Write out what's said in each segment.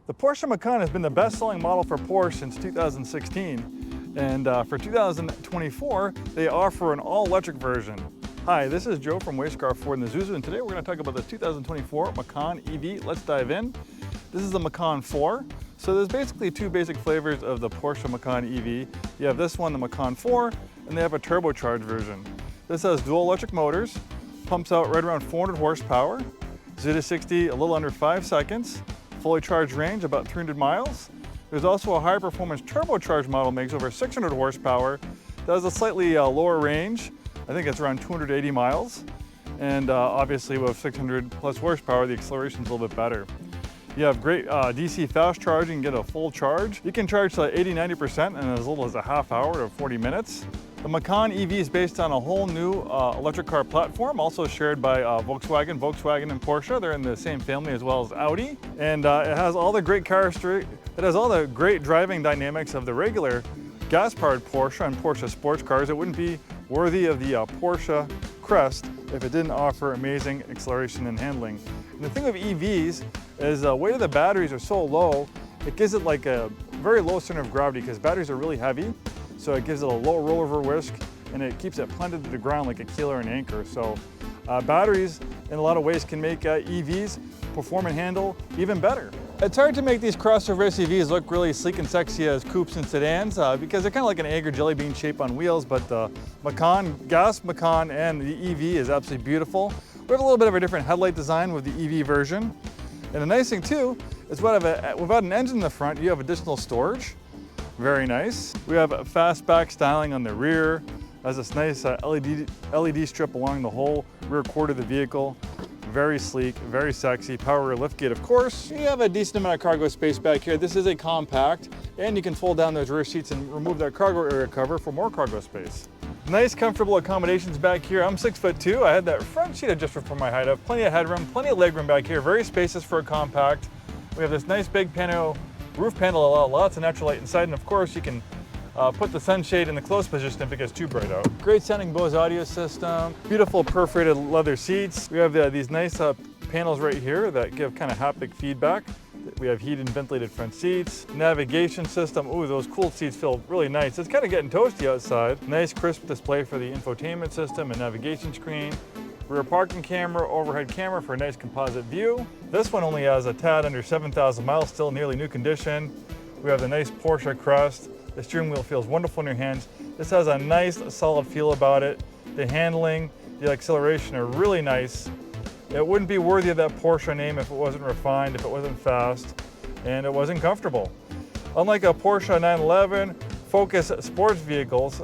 The Porsche Macan has been the best-selling model for Porsche since 2016, and for 2024, they offer an all-electric version. Hi, this is Joe from Way Scarff Ford Isuzu, and today we're going to talk about the 2024 Macan EV. Let's dive in. This is the Macan 4. So there's basically two basic flavors of the Porsche Macan EV. You have this one, the Macan 4, and they have a turbocharged version. This has dual electric motors, pumps out right around 400 horsepower, 0 to 60 a little under 5 seconds, fully charged range about 300 miles. There's also a high performance turbocharged model, makes over 600 horsepower. That has a slightly lower range. I think it's around 280 miles. And obviously with 600 plus horsepower, the acceleration's a little bit better. You have great DC fast charging, get a full charge. You can charge to 80-90% in as little as a half hour to 40 minutes. The Macan EV is based on a whole new electric car platform, also shared by Volkswagen and Porsche. They're in the same family as well as Audi. And it has all the great driving dynamics of the regular gas-powered Porsche and Porsche sports cars. It wouldn't be worthy of the Porsche crest if it didn't offer amazing acceleration and handling. And the thing with EVs is the weight of the batteries are so low, it gives it like a very low center of gravity because batteries are really heavy. So it gives it a low rollover risk and it keeps it planted to the ground like a keel or an anchor. So batteries in a lot of ways can make EVs perform and handle even better. It's hard to make these crossover SUVs look really sleek and sexy as coupes and sedans because they're kind of like an egg or jelly bean shape on wheels, but the gas Macan and the EV is absolutely beautiful. We have a little bit of a different headlight design with the EV version. And the nice thing too is without an engine in the front, you have additional storage. Very nice. We have fastback styling on the rear. Has this nice LED strip along the whole rear quarter of the vehicle. Very sleek, very sexy. Power liftgate, of course. You have a decent amount of cargo space back here. This is a compact, and you can fold down those rear seats and remove that cargo area cover for more cargo space. Nice, comfortable accommodations back here. I'm 6'2". I had that front seat adjuster for my height. I have plenty of headroom, plenty of legroom back here. Very spacious for a compact. We have this nice big roof panel, lots of natural light inside, and of course you can put the sunshade in the closed position if it gets too bright out. Great sounding Bose audio system, beautiful perforated leather seats. We have these nice panels right here that give kind of haptic feedback. We have heated and ventilated front seats, navigation system. Ooh, those cooled seats feel really nice. It's kind of getting toasty outside. Nice crisp display for the infotainment system and navigation screen. Rear parking camera, overhead camera for a nice composite view. This one only has a tad under 7,000 miles, still nearly new condition. We have the nice Porsche crest. The steering wheel feels wonderful in your hands. This has a nice solid feel about it. The handling, the acceleration are really nice. It wouldn't be worthy of that Porsche name if it wasn't refined, if it wasn't fast, and it wasn't comfortable. Unlike a Porsche 911, Focus sports vehicles,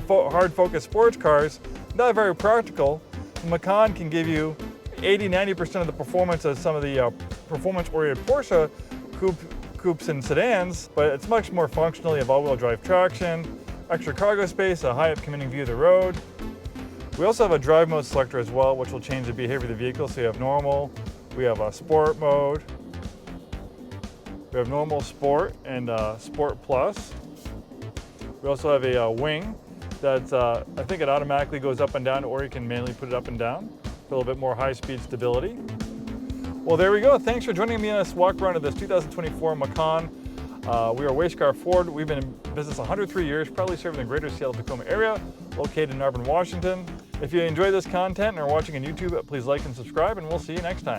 hard focus sports cars, not very practical. The Macan can give you 80-90% of the performance of some of the performance-oriented Porsche coupes and sedans, but it's much more functional. You have all-wheel drive traction, extra cargo space, a high up-commanding view of the road. We also have a drive mode selector as well, which will change the behavior of the vehicle. So you have normal, we have a sport mode, we have normal, sport, and sport plus. We also have a wing that I think it automatically goes up and down, or you can manually put it up and down for a little bit more high-speed stability. Well, there we go. Thanks for joining me on this walk around of this 2024 Macan. We are Way Scarff Ford. We've been in business 103 years, proudly serving the greater Seattle-Tacoma area, located in Auburn, Washington. If you enjoy this content and are watching on YouTube, please like and subscribe, and we'll see you next time.